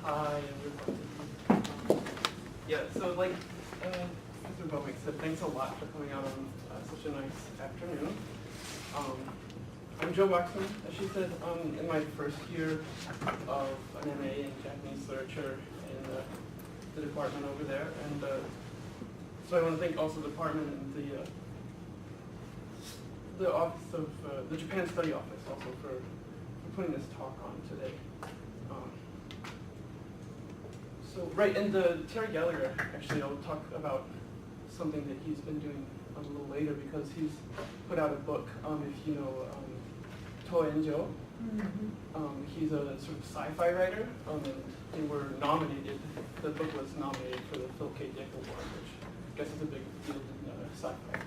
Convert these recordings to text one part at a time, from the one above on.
Hi, everybody. Yeah, so like Mr. Bowick said, thanks a lot for coming out on such a nice afternoon. I'm Joe Boxman, as she said, in my first year of an MA in Japanese literature in the department over there. And so I want to thank also the department and the office of the Japan Study Office also for putting this talk on today. So right, and Terry Gallagher, actually, I'll talk about something that he's been doing a little later because he's put out a book, if you know Toenjo. He's a sort of sci-fi writer, and they were nominated, the book was nominated for the Phil K. Dick Award, which I guess is a big deal in sci-fi.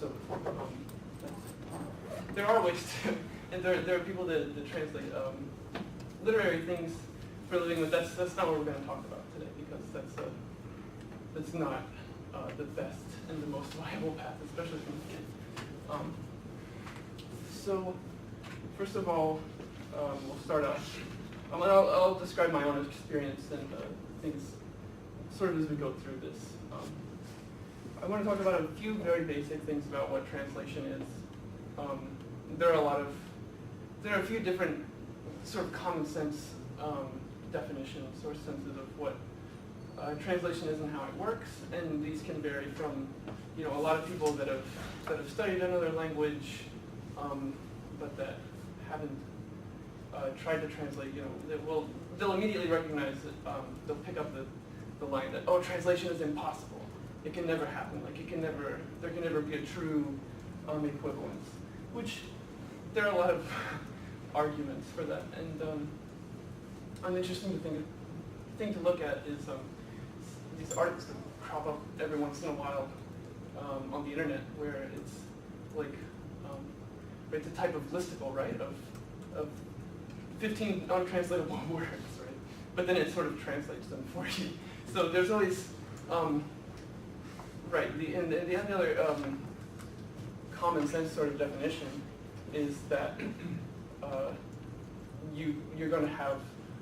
So there are ways to, and there are people that translate literary things for a living, but that's not what we're going to talk about today, because that's not the best and the most viable path, especially from the kids. So first of all, we'll start off. I'll describe my own experience and things sort of as we go through this. I want to talk about a few very basic things about what translation is. There are a few different sort of common sense definitions or senses of what translation is and how it works, and these can vary from, a lot of people that have studied another language, but that haven't tried to translate. They'll immediately recognize that they'll pick up the line that, oh, translation is impossible. It can never happen. Like there can never be a true equivalence. Which there are a lot of arguments for that, and an interesting thing to look at is these articles that crop up every once in a while on the internet, where it's like it's a type of listicle, right, of 15 untranslatable words, right? But then it sort of translates them for you. So there's always right. The other common sense sort of definition is that you're going to have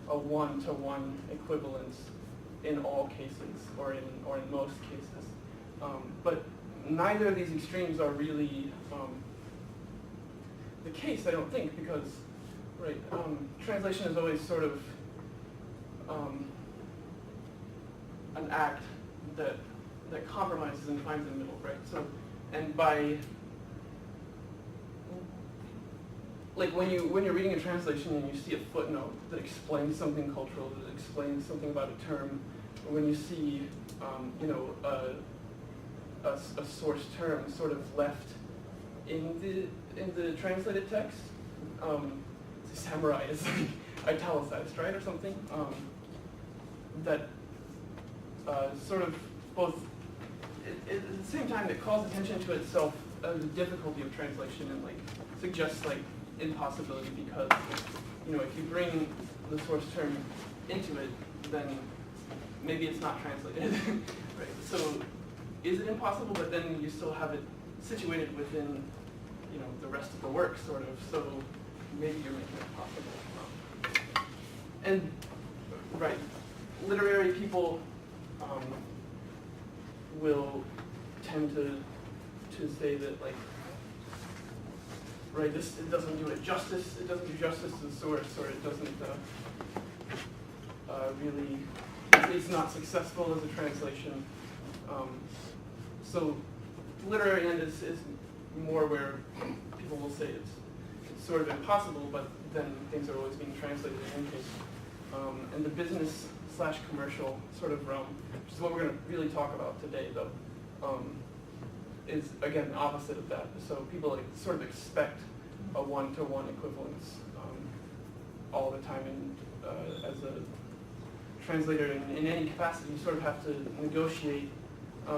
a one-to-one equivalence in all cases, or in most cases. But neither of these extremes are really the case, I don't think, because translation is always sort of an act that compromises and finds the middle, right? So, and by when you're reading a translation and you see a footnote that explains something cultural, that explains something about a term, or when you see a source term sort of left in the translated text, samurai is like italicized, right, or something, that sort of both at the same time it calls attention to itself the difficulty of translation and suggests impossibility, because if you bring the source term into it, then maybe it's not translated. Right? So is it impossible, but then you still have it situated within the rest of the work, sort of, so maybe you're making it possible. And right, literary people will tend to say that right, it doesn't do it justice. It doesn't do justice to the source, or it doesn't really. It's not successful as a translation. So the literary end is more where people will say it's sort of impossible, but then things are always being translated in any case. And the business/commercial sort of realm, which is what we're going to really talk about today, though, is again the opposite of that. So people sort of expect a one-to-one equivalence all the time, and as a translator in any capacity, you sort of have to negotiate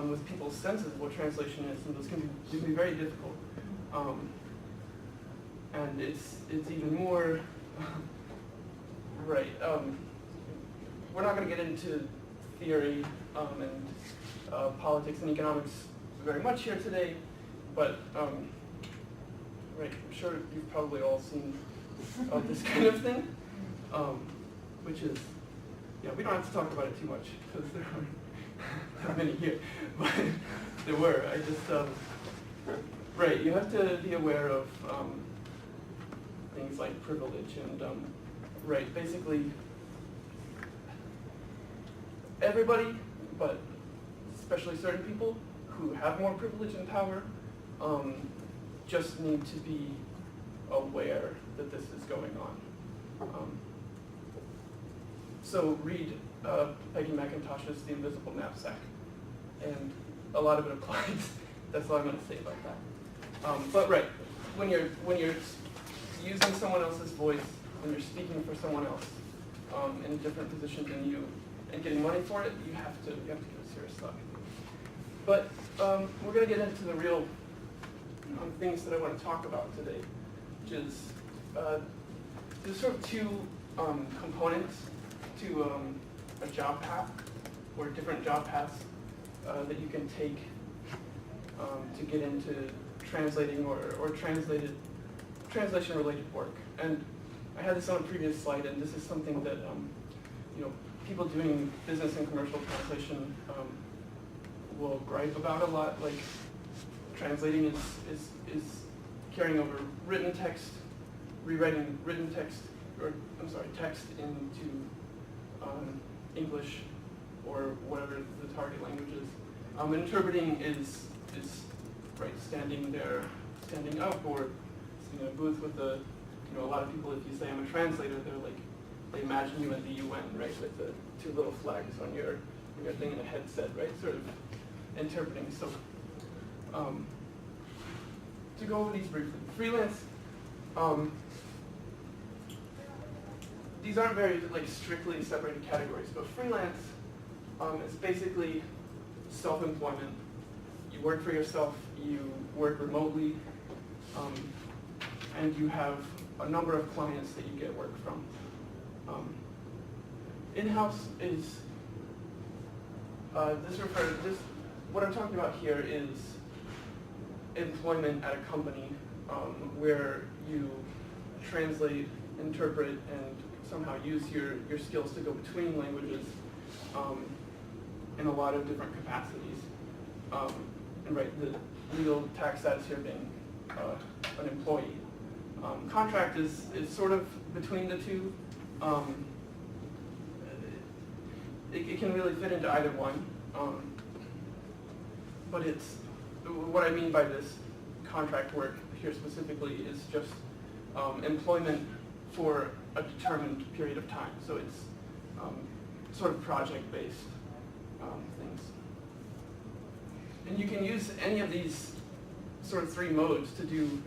with people's senses of what translation is, and those can be very difficult. And it's even more right. We're not going to get into theory and politics and economics very much here today, but right, I'm sure you've probably all seen this kind of thing, which is Yeah, we don't have to talk about it too much because there aren't that many here, but there were. I just, right, you have to be aware of things like privilege and, right, basically everybody, but especially certain people who have more privilege and power, just need to be aware that this is going on. So read Peggy McIntosh's The Invisible Knapsack, and a lot of it applies. That's all I'm going to say about that. But right, when you're using someone else's voice, when you're speaking for someone else in a different position than you, and getting money for it, you have to give it serious thought. But we're going to get into the real things that I want to talk about today, which is there's sort of two components to a job path, or different job paths that you can take to get into translating or translation-related work. And I had this on a previous slide, and this is something that people doing business and commercial translation will gripe about a lot. Like, translating is carrying over written text, rewriting written text, text into English or whatever the target language is. Interpreting is right, standing up or sitting in a booth with a lot of people. If you say I'm a translator, they imagine you at the UN, right, with the two little flags on your thing and a headset, right, sort of interpreting. So to go over these briefly, freelance. These aren't very strictly separated categories, but freelance is basically self-employment. You work for yourself, you work remotely, and you have a number of clients that you get work from. In-house is, what I'm talking about here is employment at a company where you translate, interpret, and somehow use your skills to go between languages in a lot of different capacities. And right, the legal tax status here being an employee. Contract is sort of between the two. It can really fit into either one. But it's, what I mean by this contract work here specifically is just employment for a determined period of time. So it's sort of project-based things. And you can use any of these sort of three modes to do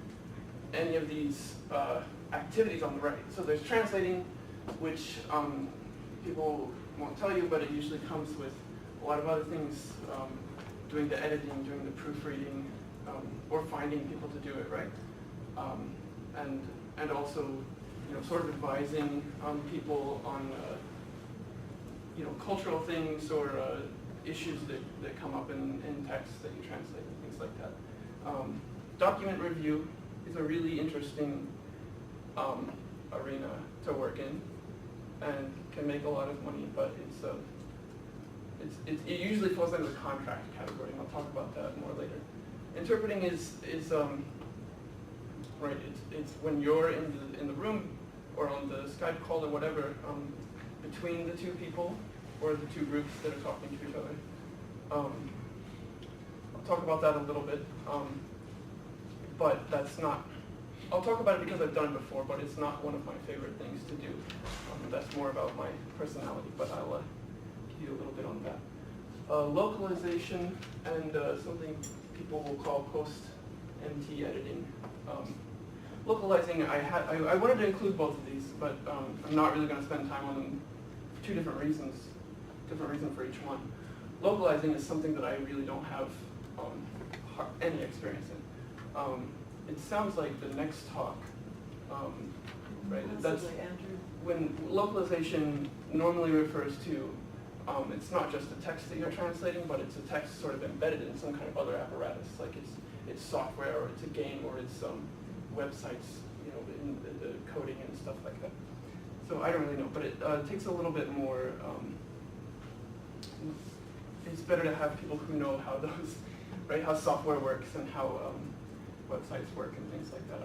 any of these activities on the right. So there's translating, which people won't tell you, but it usually comes with a lot of other things, doing the editing, doing the proofreading, or finding people to do it, right? And also, sort of advising people on, cultural things or issues that come up in text that you translate and things like that. Document review is a really interesting arena to work in and can make a lot of money, but it usually falls under the contract category, and I'll talk about that more later. Interpreting is right. It's when you're in the room or on the Skype call or whatever between the two people or the two groups that are talking to each other. I'll talk about that a little bit, but that's not. I'll talk about it because I've done it before, but it's not one of my favorite things to do. That's more about my personality, but I'll give you a little bit on that. Localization and something people will call post-MT editing. Localizing, I wanted to include both of these, but I'm not really going to spend time on them for two different reasons, different reason for each one. Localizing is something that I really don't have any experience in. It sounds like the next talk, right? That's when localization normally refers to, it's not just a text that you're translating, but it's a text sort of embedded in some kind of other apparatus, like it's software or it's a game or it's websites, in the coding and stuff like that. So I don't really know, but it takes a little bit more. It's better to have people who know how those, right, how software works and how websites work and things like that.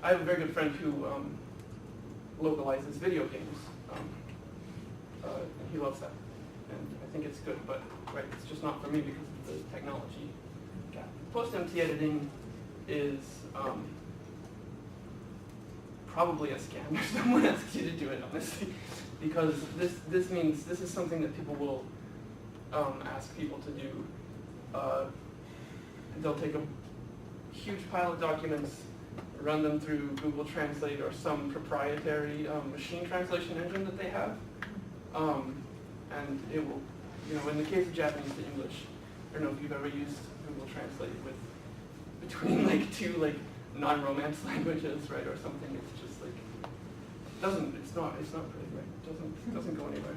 I have a very good friend who localizes video games. And he loves that, and I think it's good, but right, it's just not for me because of the technology gap. Post-MT editing is probably a scam if someone asks you to do it, honestly, because this means this is something that people will ask people to do. They'll take a huge pile of documents, run them through Google Translate or some proprietary machine translation engine that they have, and it will, in the case of Japanese to English, I don't know if you've ever used Google Translate with between like two non-Romance languages, right, or something. It's just it's not pretty, right? It doesn't go anywhere.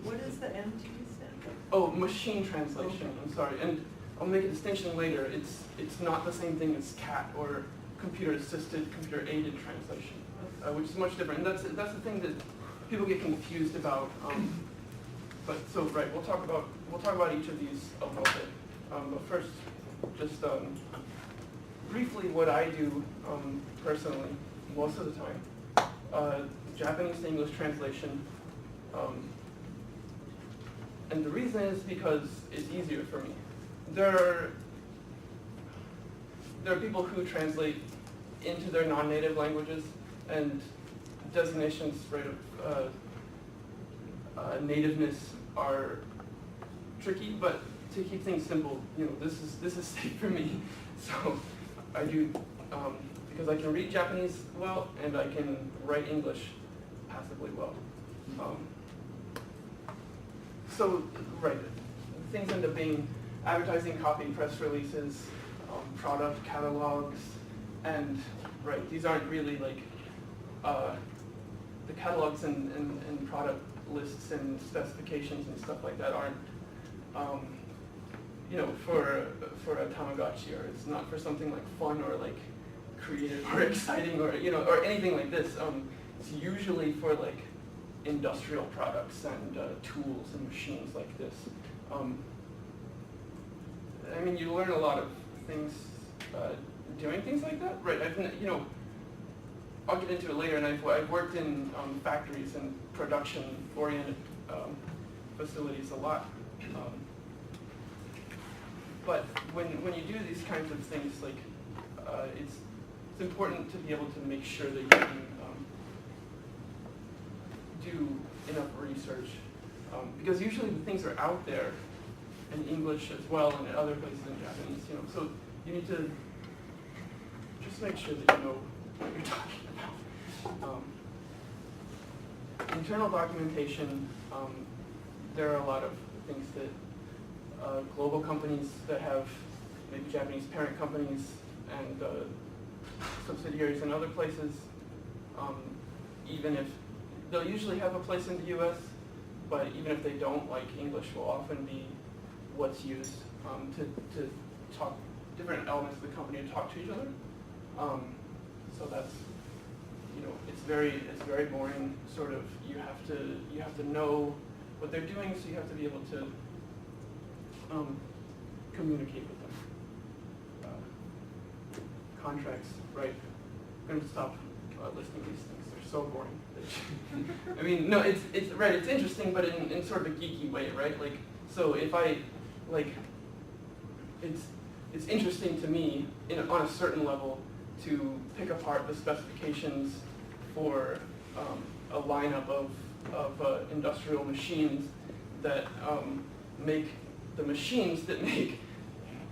What is the MT stand for? Oh, machine translation. Okay. I'm sorry, and I'll make a distinction later. It's not the same thing as CAT or computer-assisted, computer-aided translation, which is much different. And that's the thing that people get confused about. But so right, we'll talk about each of these a little bit. But first, just briefly, what I do personally most of the time, Japanese to English translation. And the reason is because it's easier for me. There are people who translate into their non-native languages, and designations, right, of nativeness are tricky. But to keep things simple, this is safe for me. So I do because I can read Japanese well and I can write English passably well. So right, things end up being advertising, copy, press releases, product catalogs, and right, these aren't really the catalogs and product lists and specifications and stuff like that aren't for a Tamagotchi, or it's not for something like fun or like creative or exciting or or anything like this. It's usually for industrial products and tools and machines like this. I mean, you learn a lot of things doing things like that, right? I'll get into it later, and I've worked in factories and production-oriented facilities a lot. But when you do these kinds of things, it's important to be able to make sure that you can do enough research, because usually the things are out there in English as well and in other places in Japanese. So you need to just make sure that you know what you're talking about. Internal documentation. There are a lot of things that global companies that have maybe Japanese parent companies and subsidiaries in other places, even if they'll usually have a place in the U.S., but even if they don't, English will often be what's used to talk different elements of the company to talk to each other. So that's it's very boring. Sort of you have to know what they're doing, so you have to be able to communicate with them. Contracts, right? I'm going to stop listing these things. They're so boring. I mean, no, it's right. It's interesting, but in sort of a geeky way, right? So if I it's interesting to me on a certain level to pick apart the specifications for a lineup of industrial machines that make the machines that make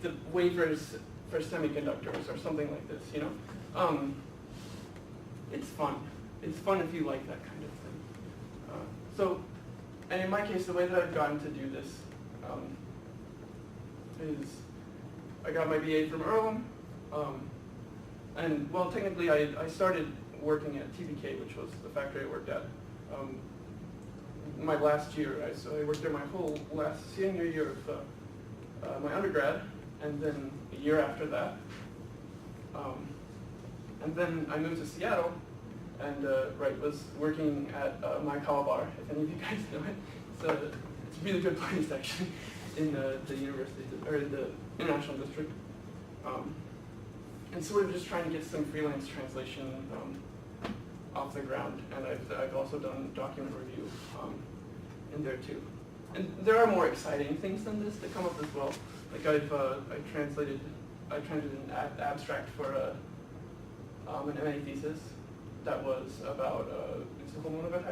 the wafers for semiconductors or something like this. It's fun. It's fun if you like that kind of thing. And in my case, the way that I've gotten to do this is I got my BA from Earlham, and well, technically I started working at TBK, which was the factory I worked at. My last year, so I worked there my whole senior year of my undergrad, and then a year after that. And then I moved to Seattle, and was working at Maikawa Bar, if any of you guys know it. It's a really good place actually in the university, or in the international district. And sort of just trying to get some freelance translation off the ground, and I've also done document review in there too. And there are more exciting things than this that come up as well. Like I translated an abstract for an MA thesis that was about automotive.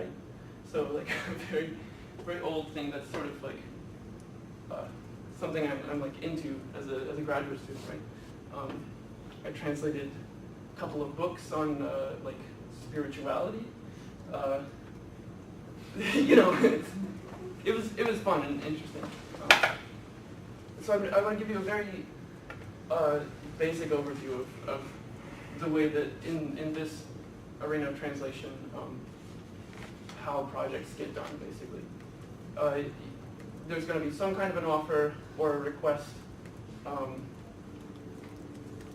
So like a very, very old thing that's sort of like something I'm like into as a graduate student, right? I translated a couple of books on like spirituality. You know, it was fun and interesting. So I want to give you a very basic overview of the way that in this arena of translation, how projects get done, basically. There's going to be some kind of an offer or a request.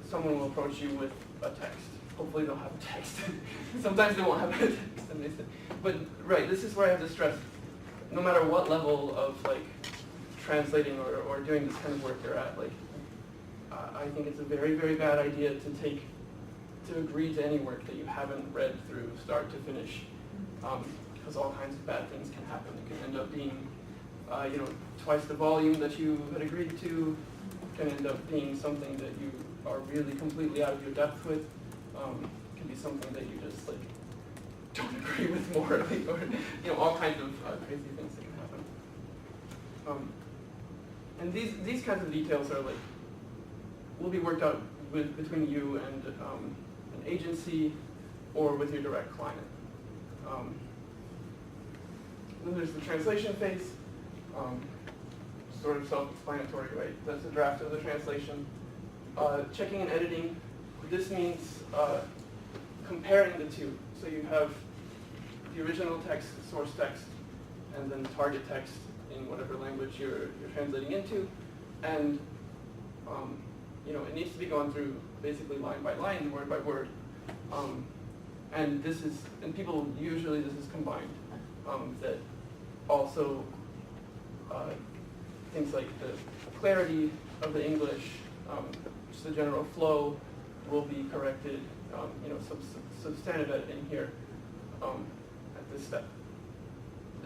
Someone will approach you with a text. Hopefully they'll have a text. Sometimes they won't have a text. But right, this is where I have to stress, no matter what level of like translating or doing this kind of work you're at, like I think it's a very, very bad idea to agree to any work that you haven't read through start to finish, because all kinds of bad things can happen. It can end up being, twice the volume that you had agreed to. It can end up being something that you are really completely out of your depth with. It can be something that you just like don't agree with morally, or all kinds of crazy things that can happen. And these kinds of details are like will be worked out between you and an agency or with your direct client. Then there's the translation phase, sort of self-explanatory, right? That's the draft of the translation. Checking and editing, this means comparing the two. So you have the original text, the source text, and then the target text in whatever language you're translating into, and it needs to be gone through basically line by line, word by word, and this is combined. That also things like the clarity of the English, just the general flow will be corrected. Substantive editing here at this step.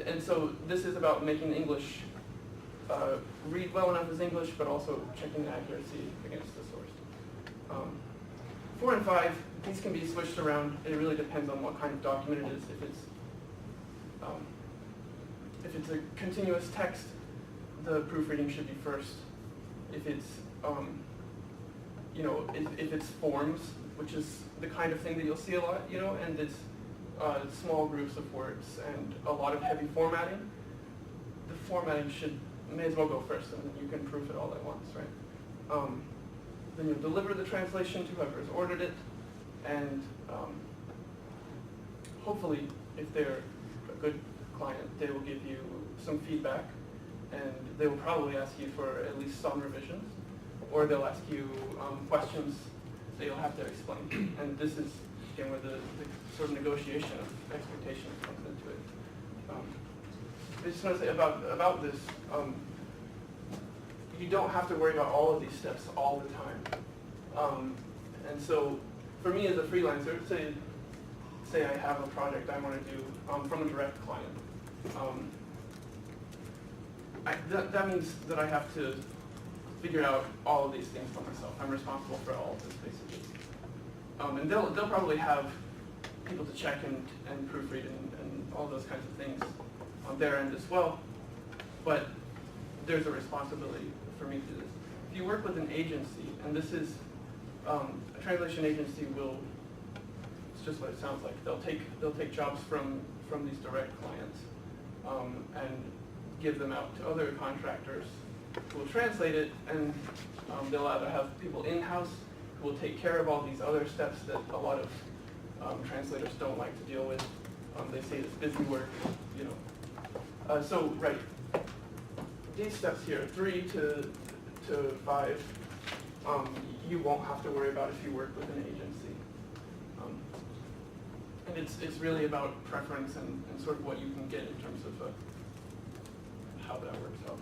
And so this is about making English read well enough as English, but also checking the accuracy against the source. 4 and 5, these can be switched around. It really depends on what kind of document it is. If it's a continuous text, the proofreading should be first. If it's if it's forms, which is the kind of thing that you'll see a lot, and it's small groups of words and a lot of heavy formatting, the formatting may as well go first, and then you can proof it all at once, right? Then you'll deliver the translation to whoever has ordered it, and hopefully, if they're a good client, they will give you some feedback, and they will probably ask you for at least some revisions, or they'll ask you questions that you'll have to explain. And this is, again, where the sort of negotiation of expectations comes into it. I just want to say about this, you don't have to worry about all of these steps all the time. And so, for me as a freelancer, say I have a project I want to do from a direct client. That means that I have to figure out all of these things for myself. I'm responsible for all of this, basically. And they'll probably have people to check and proofread and all those kinds of things on their end as well. But there's a responsibility for me to do this. If you work with an agency, and this is a translation agency it's just what it sounds like. They'll take jobs from these direct clients and give them out to other contractors who will translate it, and they'll either have people in-house who will take care of all these other steps that a lot of translators don't like to deal with. They say it's busy work, So, right, these steps here, 3 to 5, you won't have to worry about if you work with an agency. And it's really about preference and sort of what you can get in terms of how that works out.